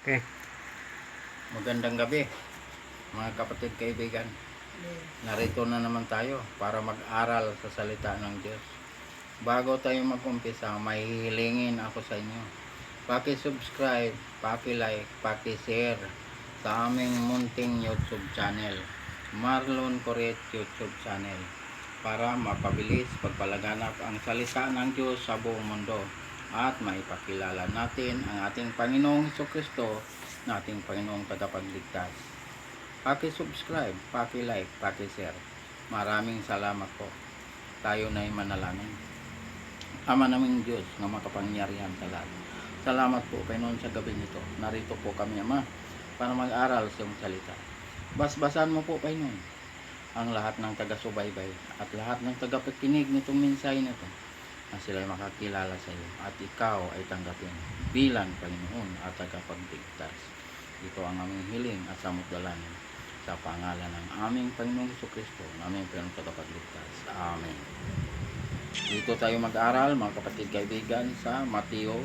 Okay. Magandang gabi, mga kapatid kaibigan. Narito na naman tayo para mag-aral sa salita ng Diyos. Bago tayo mag-umpisa, may hihilingin ako sa inyo. Paki-subscribe, paki-like, paki-share sa aming munting YouTube channel, Marlon Coret YouTube channel, para mapabilis pagpalaganap ang salita ng Diyos sa buong mundo at maipakilala natin ang ating Panginoong Hesukristo na ating Panginoong Tagapagligtas. Paki-subscribe, paki-like, paki-share. Maraming salamat po. Tayo na'y manalangin. Ama naming Diyos na makapangyarihan sa lahat. Salamat po, Panginoon, sa gabi nito. Narito po kami, Ama, para mag-aral sa iyong salita. Basbasan mo po, Panginoon, ang lahat ng taga-subaybay at lahat ng taga-pakinig nitong mensahe nito, na sila'y makakilala sa iyo at ikaw ay tanggapin bilang Panginoon at tagapagligtas. Ito ang aming hiling at samot-dalangin sa pangalan ng aming Panginoong Hesukristo, ng aming Panginoong tagapagligtas. Amen. Dito tayo mag-aral, mga kapatid kaibigan, sa Mateo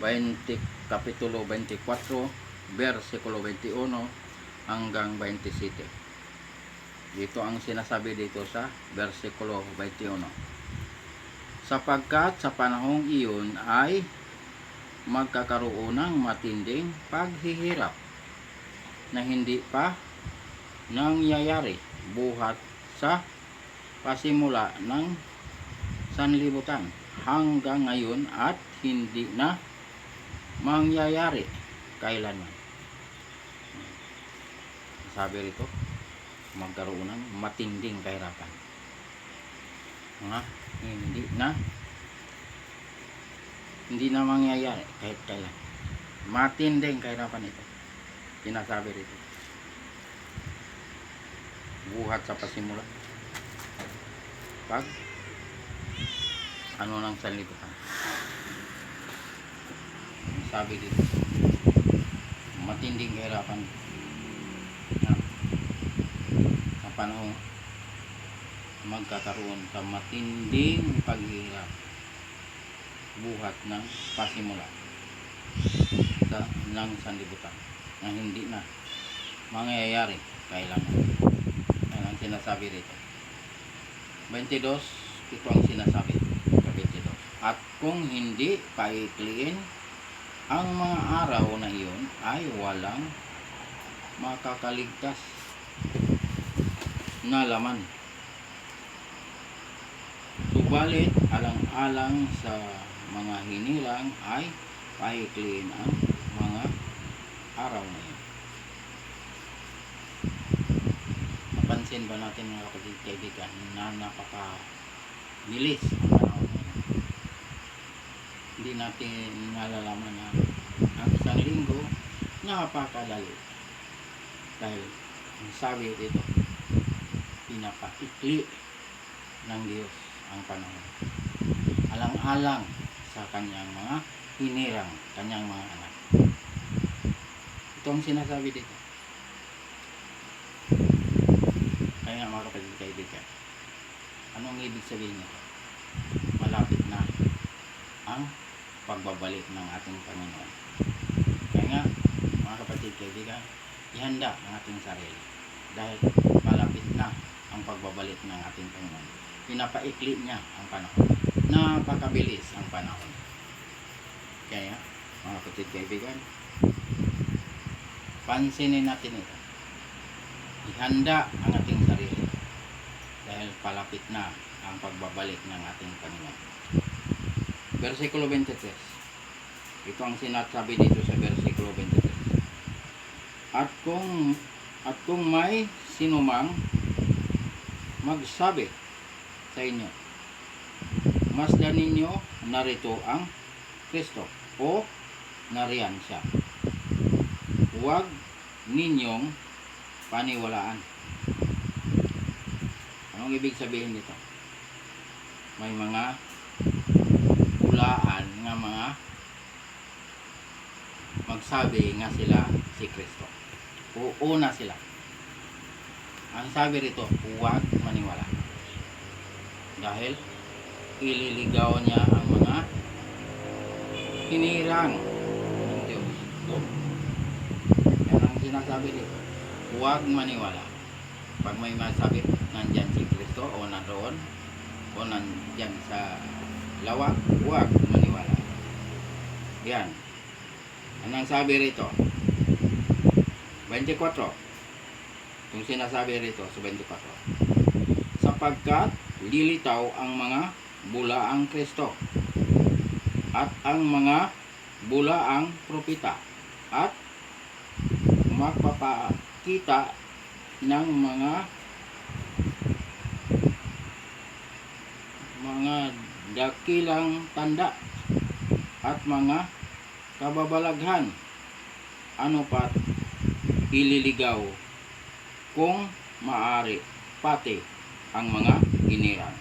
20, Kapitulo 24, versikulo 21 hanggang 27. Dito ang sinasabi dito sa versikulo 21. Sapagkat sa panahong iyon ay magkakaroon ng matinding paghihirap na hindi pa nangyayari buhat sa pasimula ng sanlibutan hanggang ngayon at hindi na mangyayari kailanman. Sabi rito, magkaroon ng matinding kahirapan. Hindi na mangyayari kahit kailan. Matinding kahirapan ito. Sinasabi rito. Buhat sa pasimula. Pag ano ng sanlibutan. Sabi dito. Matinding kahirapan na panahon magkakaroon sa matinding paghihirap buhat ng pasimula ng sanlibutan na hindi na mangyayari kailanman. Yan ang sinasabi dito. 22, ito ang sinasabi. 22. At kung hindi paikliin ang mga araw na iyon ay walang makakaligtas na laman. Subalit alang-alang sa mga hinilang ay paikliin ang mga araw na yun. Napansin ba natin, mga kapatid kaibigan, na napakabilis ang panahon na yun? Hindi natin nalalaman na ang isang linggo napakadali. Dahil sabi dito, pinapaikli ng Diyos ang panahon. Alang-alang sa kanyang mga hinirang, kanyang mga anak. Ito ang sinasabi dito. Kaya mga kapatid kaibigan, anong ibig sabihin nito? Malapit na ang pagbabalik ng ating Panginoon. Kaya nga, mga kapatid kaibigan, ihanda ang ating sarili. Dahil malapit na ang pagbabalik ng ating Panginoon. Pinapaikli niya ang panahon. Napakabilis ang panahon. Kaya, mga kapatid kaibigan, pansinin natin ito. Ihanda ang ating sarili. Dahil palapit na ang pagbabalik ng ating Panginoon. Versikulo 23. Ito ang sinasabi dito sa versikulo 23. At kung may sinumang magsabi sa inyo, masdan ninyo narito ang Kristo o nariyan siya, huwag ninyong paniwalaan. Anong ibig sabihin nito? May mga hulaan nga mga magsabi nga sila si Kristo. Uuna sila. Ang sabi rito, huwag maniwala. Dahil ililigaw niya ang mga hinirang ng Diyos. sinasabi dito, huwag maniwala. Pag may masabi, nandyan si Kristo o nandoon o nandyan sa lawa, huwag maniwala. Yan. Anong sabi rito? 24. Yung sinasabi rito sa 24. Sapagkat lilitaw ang mga bulaang Kristo at ang mga bulaang propeta at magpapakita ng mga dakilang tanda at mga kababalaghan, ano pat ililigaw kung maaari pati ang mga hinirang.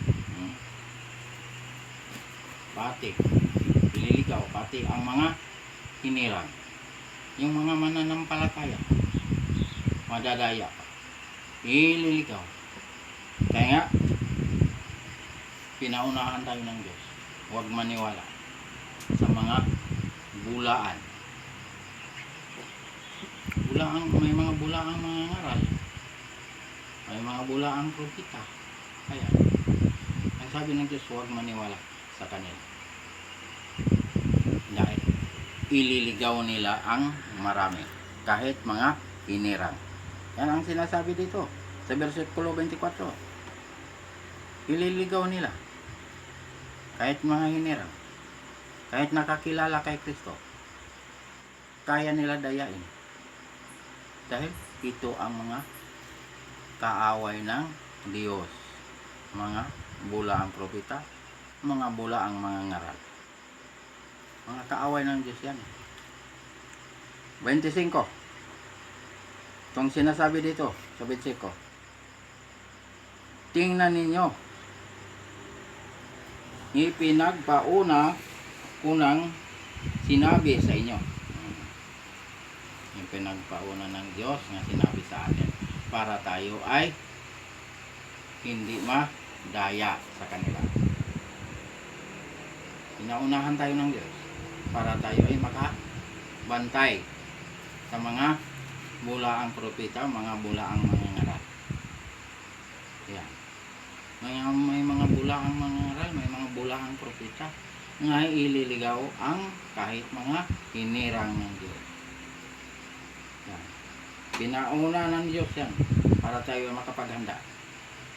Pati ililigaw pati ang mga hinirang. Yung mga mananampalataya, madadaya pa, ililigaw. Kaya nga, pinaunahan tayo ng Diyos. Huwag maniwala sa mga bulaan. May mga bulaang mga ngaral. May mga bulaang propeta. Kaya, ang sabi ng Diyos, huwag maniwala sa kanila. Dahil ililigaw nila ang marami. Kahit mga hinirang. Yan ang sinasabi dito sa versikulo 24. Ililigaw nila kahit mga hinirang, kahit nakakilala kay Kristo, kaya nila dayain. Dahil ito ang mga kaaway ng Diyos, mga bulaang propeta, mga bulaang mga ngaral. Mga kaaway ng Diyos yan. 25. Itong sinasabi dito sa 25. Tingnan ninyo, ipinagpauna ko nang sinabi sa inyo. Yung pinagpauna ng Diyos na sinabi sa atin para tayo ay hindi madaya sa kanila. Pinaunahan tayo ng Diyos para tayo ay makabantay sa mga bulaang propeta, mga bulaang mga ngaral. Yan. May mga bulaang mga ngaral, may mga bulaang propeta nga ililigaw ang kahit mga hinirang ng Diyos. Yan. Pinauna ng Diyos yan para tayo makapaghanda.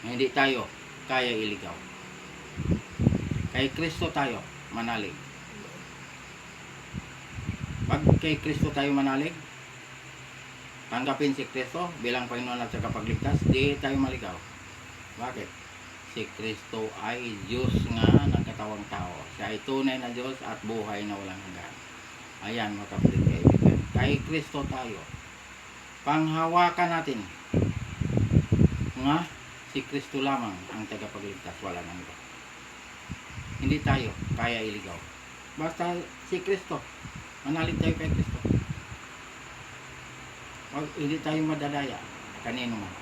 Hindi tayo kaya iligaw. Kay Kristo tayo manalig. Pag kay Kristo tayo manalig, tanggapin si Kristo bilang Panginoon at tagapagligtas, di tayo maligaw. Bakit? Si Kristo ay Diyos nga nagkatawang tao. Siya ay tunay na Diyos at buhay na walang hanggan. Ayan, mga kapatid kaibigan. Kay Kristo tayo. Panghawakan natin nga si Kristo lamang ang tagapagligtas, wala nang iba. Hindi tayo kaya iligaw. Basta si Kristo. Manalig tayo kay Kristo. Wag, hindi tayo madadaya kanino man.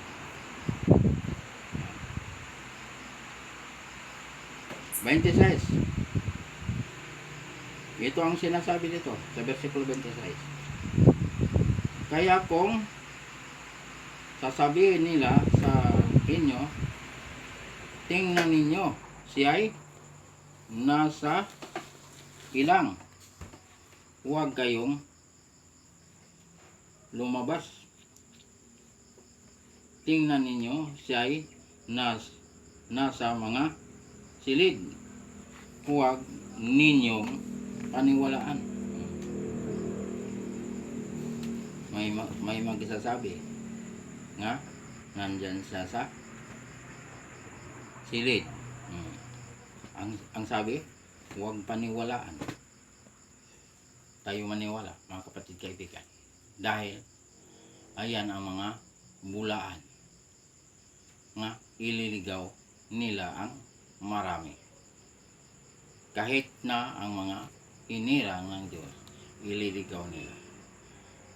Ito ang sinasabi dito sa versikulo 26. Kaya kung sasabihin nila sa inyo, tingnan ninyo, siya'y nasa ilang, huwag kayong lumabas. Tingnan ninyo, siya'y nasa mga silid, huwag ninyong paniwalaan. May magsasabi nga nandyan siya sa silid. Ang sabi, huwag paniwalaan. Tayo maniwala, mga kapatid kaibigan. Dahil ayan ang mga bulaan nga ililigaw nila ang marami. Kahit na ang mga hinirang ng Diyos, ililigaw nila.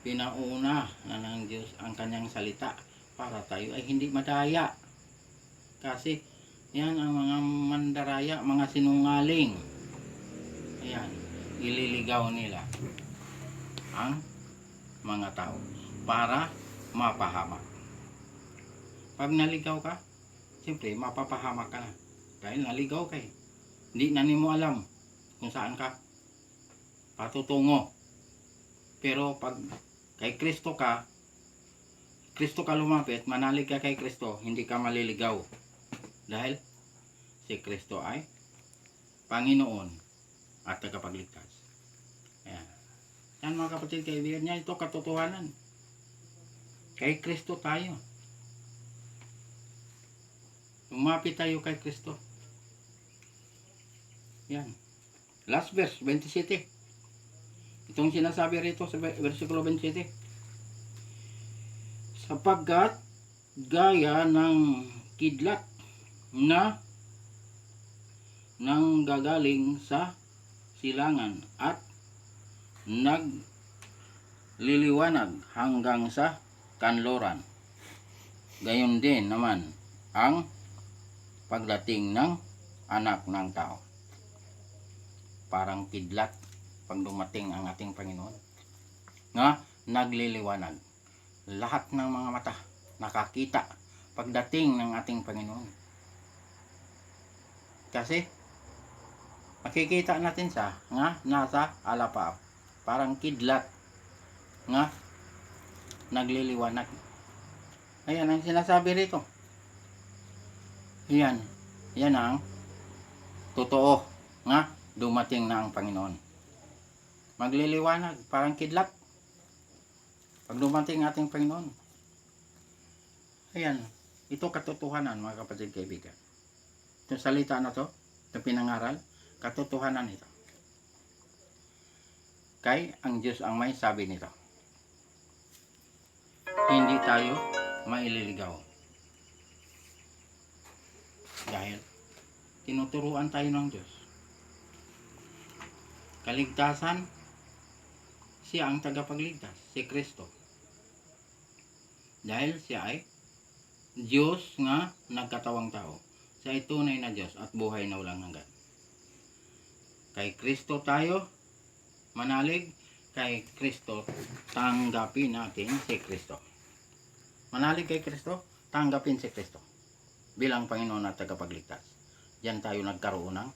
Pinauna na ng Diyos ang kanyang salita para tayo ay hindi madaya. Kasi yan ang mga mandaraya, mga sinungaling. Ayan, ililigaw nila ang mga tao para mapahamak. Pag naligaw ka, siyempre mapapahamak ka na. Dahil naligaw ka eh. Hindi na mo alam kung saan ka patutungo. Pero pag kay Kristo ka lumapit, manalig ka kay Kristo, hindi ka maliligaw. Dahil si Kristo ay Panginoon at tagapagligtas. Ayan. Yan mga kapatid, kaibigan niya, ito katotohanan. Kay Kristo tayo. Lumapit tayo kay Kristo. Yan. Last verse, 27. Itong sinasabi rito sa versikulo 27. Sapagkat gaya ng kidlat na nanggagaling sa silangan at nagliliwanag hanggang sa kanluran. Gayon din naman ang pagdating ng anak ng tao. Parang kidlat pag dumating ang ating Panginoon nga nagliliwanag. Lahat ng mga mata nakakita pagdating ng ating Panginoon. Kasi makikita natin siya nga nasa alapaap. Parang kidlat nga nagliliwanag. Ayan ang sinasabi rito. Yan ang totoo nga dumating na ang Panginoon. Magliliwanag, parang kidlat. Pag dumating ating Panginoon. Ayan, ito katotohanan mga kapatid kaibigan. Itong salita na to, itong pinangaral, katotohanan ito. Kay ang Diyos ang may sabi nito. Hindi tayo maililigaw. Dahil tinuturuan tayo ng Diyos. Kaligtasan, siya ang tagapagligtas, si Kristo. Dahil siya ay Diyos nga nagkatawang tao. Siya ay tunay na Diyos at buhay na walang hanggan. Kay Kristo tayo manalig, kay Kristo tanggapin natin si Kristo. Manalig kay Kristo, tanggapin si Kristo bilang Panginoon at tagapagligtas. Diyan tayo nagkaroon ng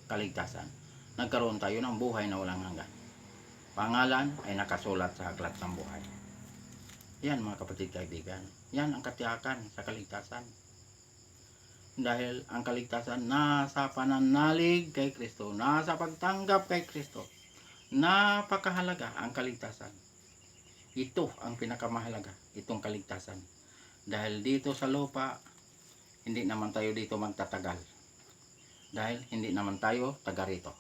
kaligtasan. Nagkaroon tayo ng buhay na walang hanggan. Pangalan ay nakasulat sa aklat ng buhay. Yan mga kapatid kaibigan. Yan ang katiyakan sa kaligtasan. Dahil ang kaligtasan nasa pananalig kay Kristo, nasa pagtanggap kay Kristo. Napakahalaga ang kaligtasan. Ito ang pinakamahalaga, itong kaligtasan. Dahil dito sa lupa, hindi naman tayo dito magtatagal. Dahil hindi naman tayo taga rito.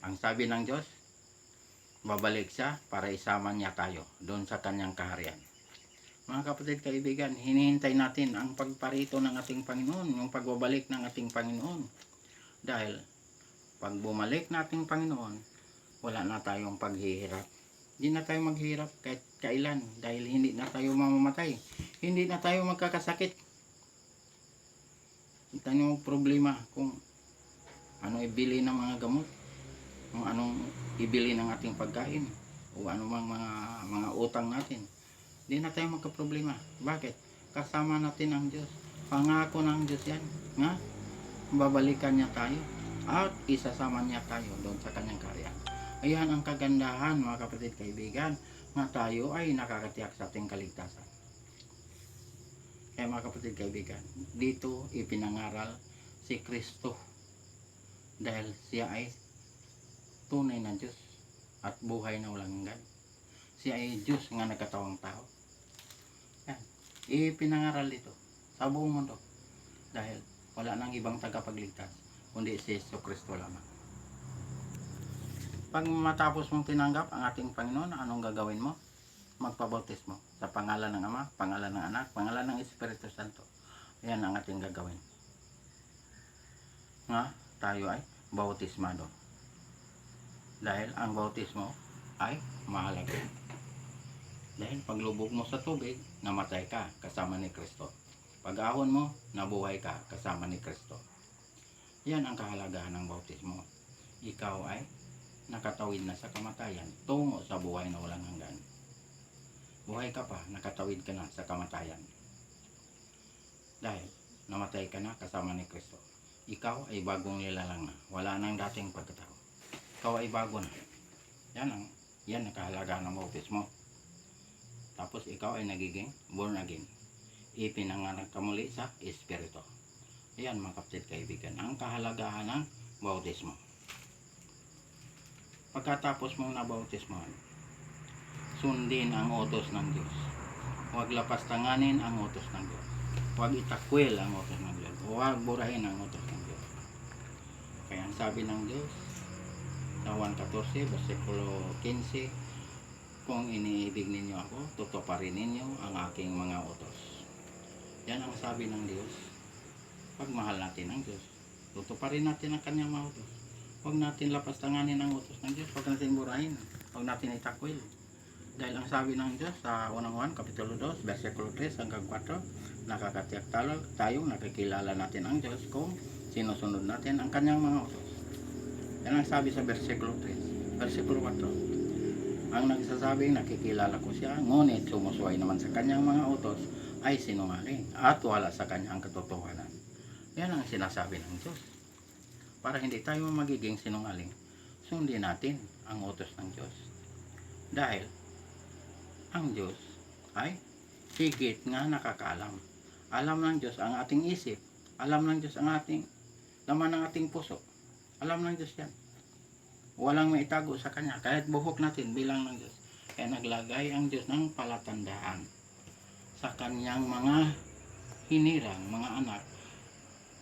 Ang sabi ng Diyos, babalik siya para isama niya tayo doon sa kanyang kaharian. Mga kapatid kaibigan, hinihintay natin ang pagparito ng ating Panginoon, yung pagbabalik ng ating Panginoon. Dahil pag bumalik nating Panginoon, wala na tayong paghihirap. Hindi na tayo maghihirap kahit kailan dahil hindi na tayo mamamatay. Hindi na tayo magkakasakit. Hindi tayo problema kung ano ibili ng mga gamot, kung anong ibili ng ating pagkain, o ano mga utang natin. Hindi na tayo magkaproblema. Bakit? Kasama natin ang Diyos. Pangako ng Diyos yan. Nga, babalikan niya tayo at isasama niya tayo doon sa kanyang kaharian. Ayan ang kagandahan mga kapatid kaibigan, na tayo ay nakakatiyak sa ating kaligtasan. Kaya mga kapatid kaibigan, dito ipinangaral si Kristo dahil siya ay tunay na Diyos at buhay na walang hanggan. Siya ay Diyos nga nagkatawang tao. Yan. Ipinangaral dito sa buong mundo dahil wala nang ibang tagapagligtas kundi si Jesucristo lamang. Pag matapos mong tinanggap ang ating Panginoon, anong gagawin mo? Magpabautismo sa pangalan ng Ama, pangalan ng Anak, pangalan ng Espiritu Santo. Yan ang ating gagawin. Nga tayo ay bautismado. Dahil ang bautismo ay mahalaga. Dahil paglubog mo sa tubig, namatay ka kasama ni Kristo. Pag ahon mo, nabuhay ka kasama ni Kristo. Yan ang kahalagahan ng bautismo. Ikaw ay nakatawid na sa kamatayan tungo sa buhay na walang hanggan. buhay ka pa, nakatawid ka na sa kamatayan. Dahil namatay ka na kasama ni Kristo. Ikaw ay bagong nilalang na. Wala nang dating pagkatao. Ikaw ay bago na. Yan ang kahalaga ng bautismo. Tapos ikaw ay nagiging born again. Ipinanganak ka muli sa Espiritu. Yan mga kapatid kaibigan, ang kahalagahan ng bautismo. Pagkatapos mong nabautismohan, sundin ang utos ng Diyos. Huwag lapastanganin ang utos ng Diyos. Huwag itakwil ang utos ng Diyos. Huwag burahin ang utos ng Diyos. Kaya ang sabi ng Diyos sa Juan 14, versikulo 15, kung iniibig ninyo ako, tutuparin ninyo ang aking mga utos. Yan ang sabi ng Diyos. Pagmahal natin ang Diyos, tutuparin natin ang kanyang mga utos. Huwag natin lapastanganin ang utos ng Diyos. Huwag natin burahin. Huwag natin itakwil. Dahil ang sabi ng Diyos sa unang Juan, kapitulo 2, versikulo 3 hanggang 4, nakakatiyak tayo, nakikilala natin ang Diyos kung sinusunod natin ang kanyang mga utos. Yan ang sabi sa versikulo 3, versikulo 4. Ang nagsasabing nakikilala ko siya, ngunit sumusuway naman sa kanyang mga utos ay sinungaling at wala sa kanyang katotohanan. Yan ang sinasabi ng Diyos. Para hindi tayo magiging sinungaling, sundin natin ang utos ng Diyos. Dahil ang Diyos ay higit nga nakakaalam. Alam ng Diyos ang ating isip. Alam ng Diyos ang ating laman ng ating puso. Alam ng Diyos yan. Walang maitago sa Kanya. Kahit buhok natin bilang ng Diyos. Kaya naglagay ang Diyos ng palatandaan sa Kanyang mga hinirang, mga anak.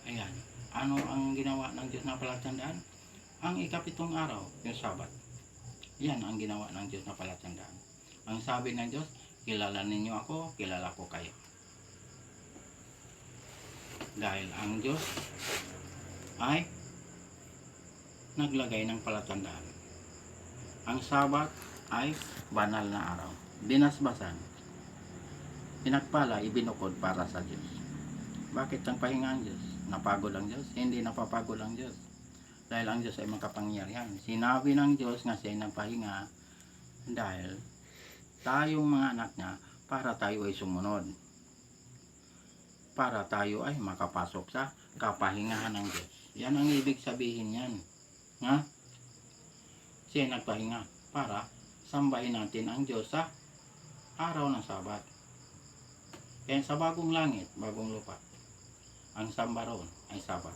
Ayan. Ano ang ginawa ng Diyos na palatandaan? Ang ikapitong araw, yung Sabat. Yan ang ginawa ng Diyos na palatandaan. Ang sabi ng Diyos, kilala ninyo ako, kilala ko kayo. Dahil ang Diyos ay naglagay ng palatandaan. Ang Sabat ay banal na araw. Binasbasan. Pinagpala, ibinukod para sa Diyos. Bakit ang pahinga ang Diyos? Napagod ang Diyos? Hindi napapagod ang Diyos. Dahil ang Diyos ay makapangyarihan. Sinabi ng Diyos nga siya ay nagpahinga dahil tayong mga anak niya para tayo ay sumunod. Para tayo ay makapasok sa kapahingahan ng Diyos. Yan ang ibig sabihin yan. Ha? Siya ay nagpahinga para sambahin natin ang Diyos sa araw ng Sabat. Kaya sa bagong langit, bagong lupa, ang samba roon ay Sabat.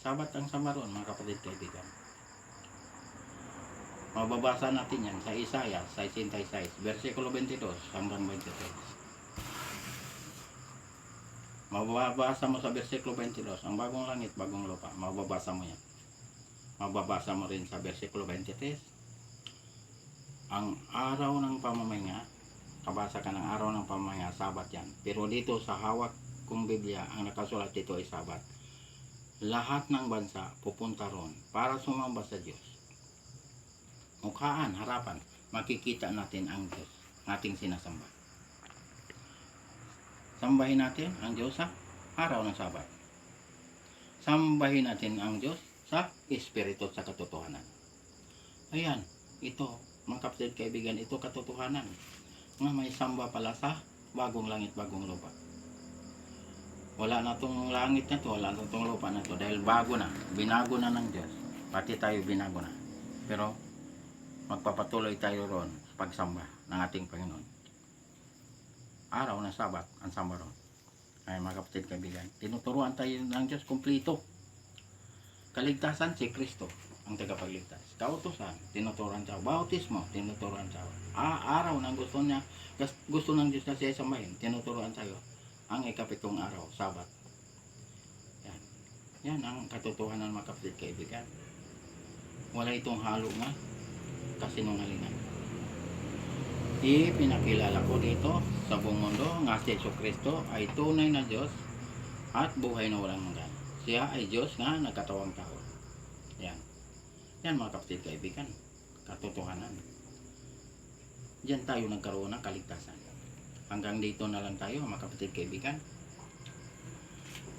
Sabat ang samba roon, mga kapatid kaibigan. Mababasa natin yan sa Isaiah 66, versikulo 22 hanggang 23. Mababasa mo sa versikulo 22, ang bagong langit, bagong lupa. Mababasa mo yan. Mababasa mo rin sa versikulo 23, ang araw ng pamamahinga. Kabasa ka ng araw ng pamamahinga, Sabat yan. Pero dito sa hawak kong Biblia, ang nakasulat dito ay Sabat. Lahat ng bansa pupunta ron para sumamba sa Diyos. Mukhaan, harapan, makikita natin ang Diyos, ating sinasamba. Sambahin natin ang Diyos sa araw ng Sabat. Sambahin natin ang Diyos sa Espiritu at sa katotohanan. Ayan, ito, mga kapatid kaibigan, ito katotohanan. Nga may samba pala sa bagong langit, bagong lupa. Wala na itong langit na ito, wala na itong lupa na ito, dahil bago na, binago na ng Diyos. Pati tayo binago na. Pero, magpapatuloy tayo roon sa pagsamba ng ating Panginoon. Araw ng Sabat, ang samba roon. Ay mga kapatid kaibigan, tinuturuan tayo ng Diyos kumplito. Kaligtasan si Kristo ang tagapagligtas. Kautusan, tinuturuan tayo. Bautismo, tinuturuan tayo. Araw na gusto ng Diyos na siya sambahin, tinuturuan tayo. Ang ikapitong araw, Sabat. Yan. Yan ang katotohanan mga kapatid kaibigan. Wala itong halo nga kasinungalingan. Ipinakilala ko dito sa buong mundo nga si Jesucristo ay tunay na Diyos at buhay na walang hanggan. Siya ay Diyos na nagkatawang tao. Yan. Yan mga kapatid kaibigan. Katotohanan. Diyan tayo nagkaroon ng kaligtasan. Hanggang dito na lang tayo mga kapatid kaibigan.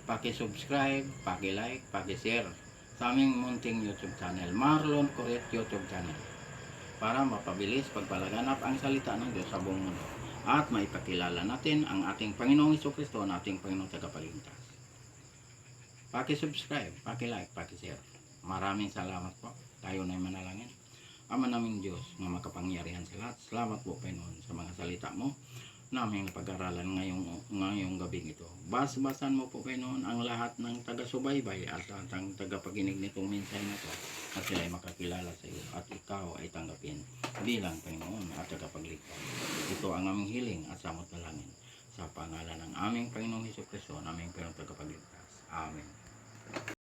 Paki-subscribe, paki-like, paki-share sa aming munting YouTube channel, Marlon Coret YouTube channel. para mapabilis pagpalaganap ang salita ng Diyos sa buong mundo at maipakilala natin ang ating Panginoong Hesukristo na ating Panginoong Tagapagligtas. Paki-subscribe, paki-like, paki-share. Maraming salamat po. Tayo na manalangin. Ama naming Diyos na makapangyarihan sa lahat. Salamat po, Panginoon, sa mga salita mo naming pag-aralan ngayong gabing ito. Bas-basan mo po, Panginoon, ang lahat ng taga-subaybay at ang tagapaginig nitong mensahe na ito at sila ay makakilala sa iyo at ikaw ay tanggapin bilang Panginoon at tagapagligtas. Ito ang aming hiling at samot dalangin sa pangalan ng aming Panginoong Hesukristo, naming Panginoong tagapagligtas. Amen.